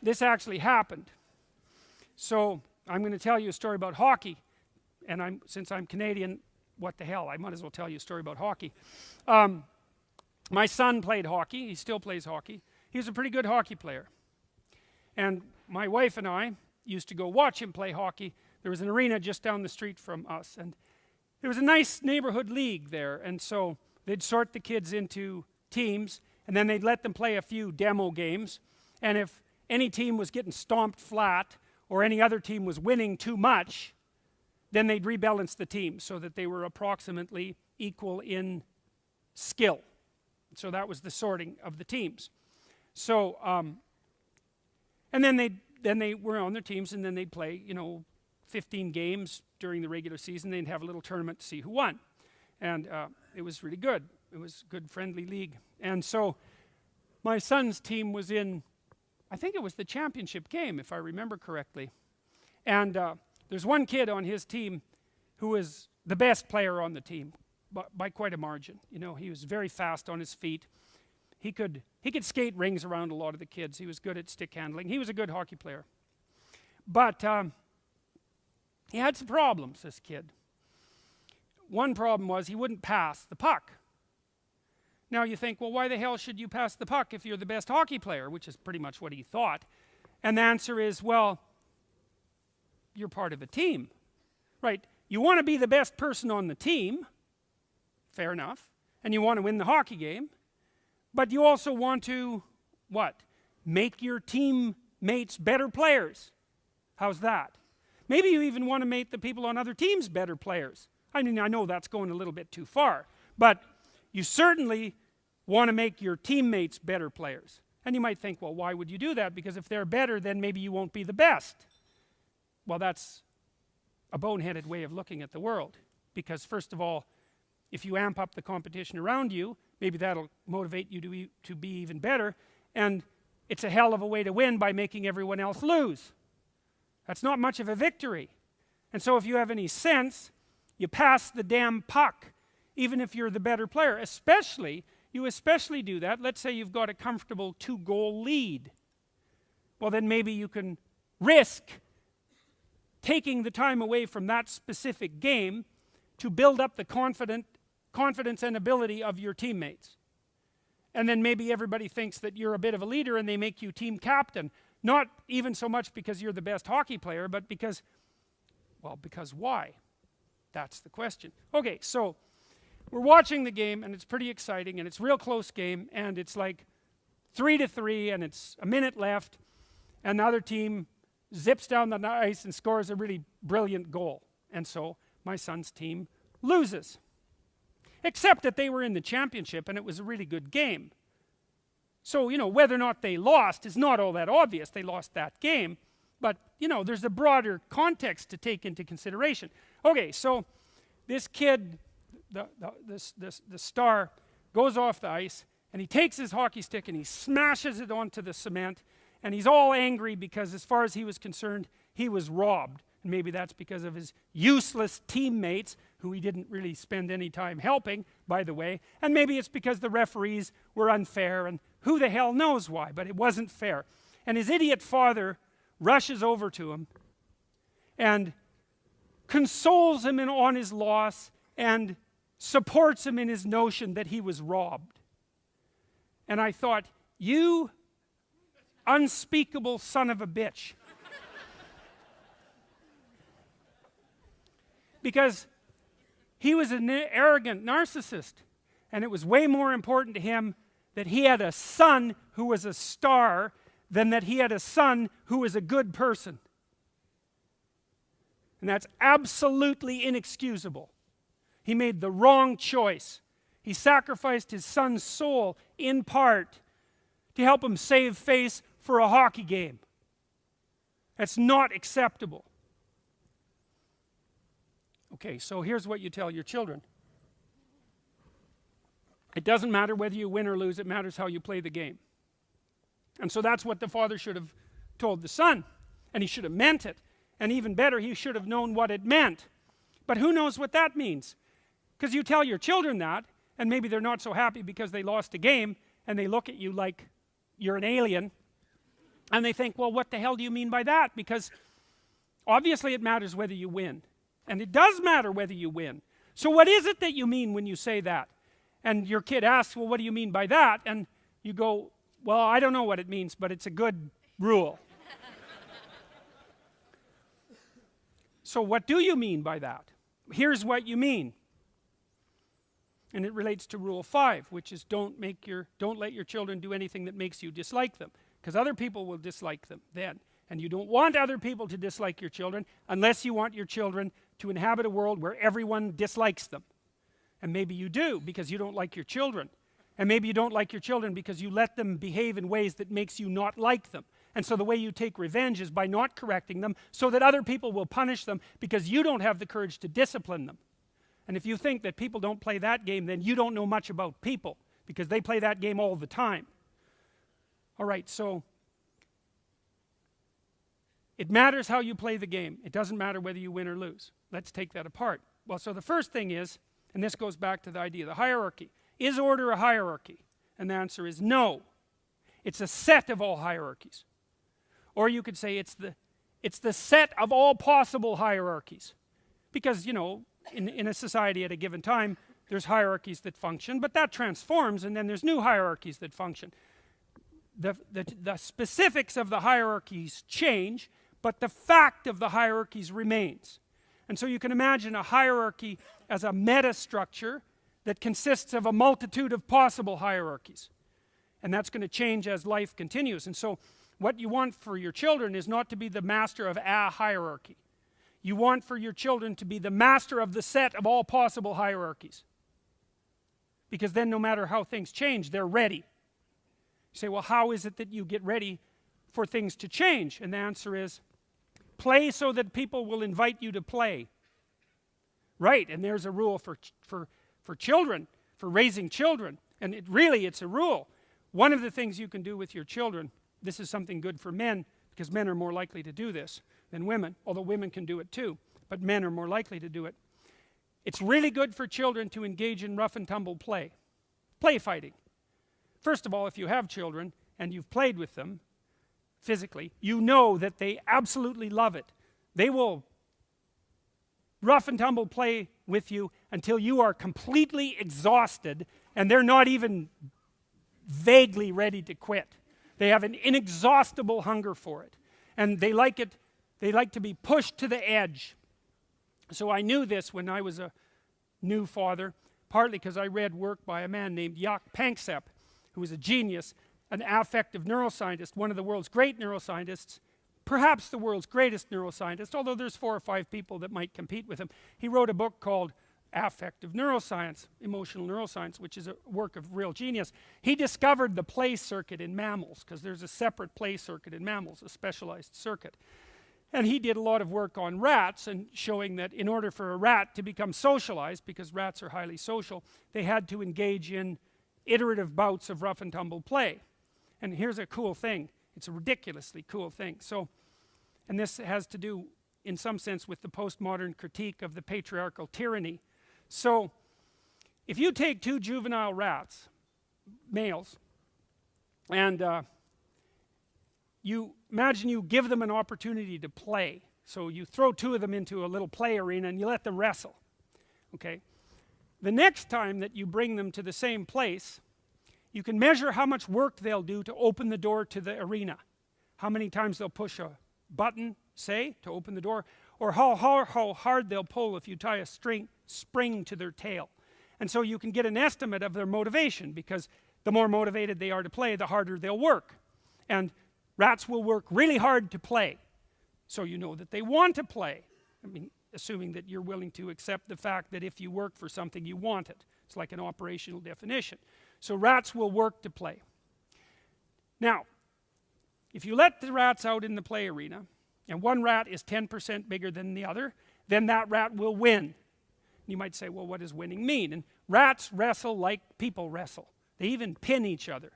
this actually happened. So I'm going to tell you a story about hockey, and since I'm Canadian, what the hell, I might as well tell you a story about hockey. My son played hockey. He still plays hockey. He was a pretty good hockey player, and my wife and I used to go watch him play hockey. There was an arena just down the street from us, and there was a nice neighborhood league there, and so they'd sort the kids into teams, and then they'd let them play a few demo games, and if any team was getting stomped flat or any other team was winning too much, then they'd rebalance the team so that they were approximately equal in skill. So that was the sorting of the teams. So and then they were on their teams, and then they'd play 15 games during the regular season. They'd have a little tournament to see who won, and it was really good. It was a good friendly league. And so my son's team was in, I think it was the championship game, if I remember correctly. And there's one kid on his team who was the best player on the team by quite a margin. He was very fast on his feet. He could skate rings around a lot of the kids. He was good at stick handling. He was a good hockey player. But he had some problems, this kid. One problem was he wouldn't pass the puck. Now you think, well, why the hell should you pass the puck if you're the best hockey player? Which is pretty much what he thought. And the answer is, well, you're part of a team, right? You want to be the best person on the team, fair enough, and you want to win the hockey game, but you also want to, what? Make your teammates better players. How's that? Maybe you even want to make the people on other teams better players. I mean, I know that's going a little bit too far, but you certainly want to make your teammates better players. And you might think, well, why would you do that? Because if they're better, then maybe you won't be the best. Well, that's a boneheaded way of looking at the world. Because first of all, if you amp up the competition around you, maybe that'll motivate you to be even better. And it's a hell of a way to win by making everyone else lose. That's not much of a victory. And so if you have any sense, you pass the damn puck, even if you're the better player. You especially do that. Let's say you've got a comfortable 2-goal lead. Well, then maybe you can risk taking the time away from that specific game to build up the confidence and ability of your teammates. And then maybe everybody thinks that you're a bit of a leader and they make you team captain. Not even so much because you're the best hockey player, but because why? That's the question. Okay, so we're watching the game, and it's pretty exciting, and it's a real close game, and it's like 3-3, and it's a minute left, and the other team zips down the ice and scores a really brilliant goal. And so my son's team loses. Except that they were in the championship, and it was a really good game. So, whether or not they lost is not all that obvious. They lost that game. But, there's a broader context to take into consideration. Okay, so this kid, the star, goes off the ice, and he takes his hockey stick and he smashes it onto the cement, and he's all angry because as far as he was concerned, he was robbed. And maybe that's because of his useless teammates, who he didn't really spend any time helping, by the way. And maybe it's because the referees were unfair, and who the hell knows why, but it wasn't fair. And his idiot father rushes over to him and consoles him on his loss and supports him in his notion that he was robbed. And I thought, you unspeakable son of a bitch. Because he was an arrogant narcissist, and it was way more important to him that he had a son who was a star than that he had a son who was a good person. And that's absolutely inexcusable. He made the wrong choice. He sacrificed his son's soul in part to help him save face for a hockey game. That's not acceptable. Okay, so here's what you tell your children. It doesn't matter whether you win or lose, it matters how you play the game. And so that's what the father should have told the son. And he should have meant it. And even better, he should have known what it meant. But who knows what that means? Because you tell your children that, and maybe they're not so happy because they lost a game, and they look at you like you're an alien. And they think, well, what the hell do you mean by that? Because obviously it matters whether you win. And it does matter whether you win. So what is it that you mean when you say that? And your kid asks, well, what do you mean by that? And you go, well, I don't know what it means, but it's a good rule. So what do you mean by that? Here's what you mean. And it relates to rule 5, which is don't let your children do anything that makes you dislike them, because other people will dislike them then. And you don't want other people to dislike your children unless you want your children to inhabit a world where everyone dislikes them. And maybe you do because you don't like your children. And maybe you don't like your children because you let them behave in ways that makes you not like them. And so the way you take revenge is by not correcting them so that other people will punish them because you don't have the courage to discipline them. And if you think that people don't play that game, then you don't know much about people, because they play that game all the time. All right, so it matters how you play the game. It doesn't matter whether you win or lose. Let's take that apart. Well, so the first thing is, and this goes back to the idea, the hierarchy. Is order a hierarchy? And the answer is no. It's a set of all hierarchies. Or you could say it's the set of all possible hierarchies. Because, you know, in a society at a given time, there's hierarchies that function, but that transforms, and then there's new hierarchies that function. The specifics of the hierarchies change, but the fact of the hierarchies remains. And so you can imagine a hierarchy as a metastructure that consists of a multitude of possible hierarchies. And that's going to change as life continues. And so what you want for your children is not to be the master of a hierarchy. You want for your children to be the master of the set of all possible hierarchies. Because then no matter how things change, they're ready. You say, well, how is it that you get ready for things to change? And the answer is, play so that people will invite you to play. Right, and there's a rule for children, for raising children. And it's a rule. One of the things you can do with your children, this is something good for men, because men are more likely to do this than women, although women can do it too, but men are more likely to do it. It's really good for children to engage in rough and tumble play fighting. First of all, if you have children and you've played with them physically, you know that they absolutely love it. They will rough and tumble play with you until you are completely exhausted and they're not even vaguely ready to quit. They have an inexhaustible hunger for it. And they like to be pushed to the edge. So I knew this when I was a new father, partly because I read work by a man named Jaak Panksepp, who was a genius, an affective neuroscientist, one of the world's great neuroscientists, perhaps the world's greatest neuroscientist, although there's 4 or 5 people that might compete with him. He wrote a book called Affective Neuroscience, Emotional Neuroscience, which is a work of real genius. He discovered the play circuit in mammals, because there's a separate play circuit in mammals, a specialized circuit. And he did a lot of work on rats, and showing that in order for a rat to become socialized, because rats are highly social, they had to engage in iterative bouts of rough and tumble play. And here's a cool thing. It's a ridiculously cool thing. So, and this has to do, in some sense, with the postmodern critique of the patriarchal tyranny. So, if you take 2 juvenile rats, males, and you imagine you give them an opportunity to play. So you throw 2 of them into a little play arena and you let them wrestle. Okay? The next time that you bring them to the same place, you can measure how much work they'll do to open the door to the arena. How many times they'll push a button, say, to open the door, or how hard they'll pull if you tie a spring to their tail. And so you can get an estimate of their motivation, because the more motivated they are to play, the harder they'll work. And rats will work really hard to play, so you know that they want to play. I mean, assuming that you're willing to accept the fact that if you work for something, you want it. It's like an operational definition. So rats will work to play. Now, if you let the rats out in the play arena, and one rat is 10% bigger than the other, then that rat will win. You might say, well, what does winning mean? And rats wrestle like people wrestle. They even pin each other.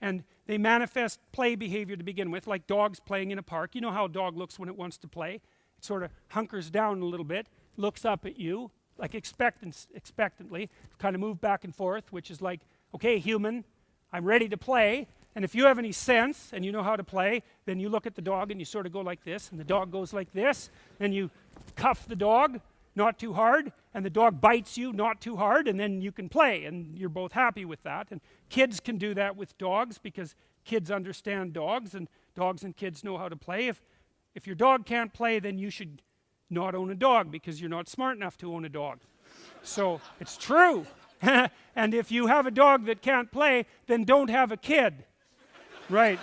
And they manifest play behavior to begin with, like dogs playing in a park. You know how a dog looks when it wants to play? It sort of hunkers down a little bit, looks up at you, like expectantly, kind of move back and forth, which is like, okay, human, I'm ready to play. And if you have any sense and you know how to play, then you look at the dog and you sort of go like this, and the dog goes like this, and you cuff the dog, not too hard, and the dog bites you, not too hard, and then you can play, and you're both happy with that. And kids can do that with dogs because kids understand dogs, and dogs and kids know how to play. If your dog can't play, then you should not own a dog because you're not smart enough to own a dog. So it's true. And if you have a dog that can't play, then don't have a kid. Right.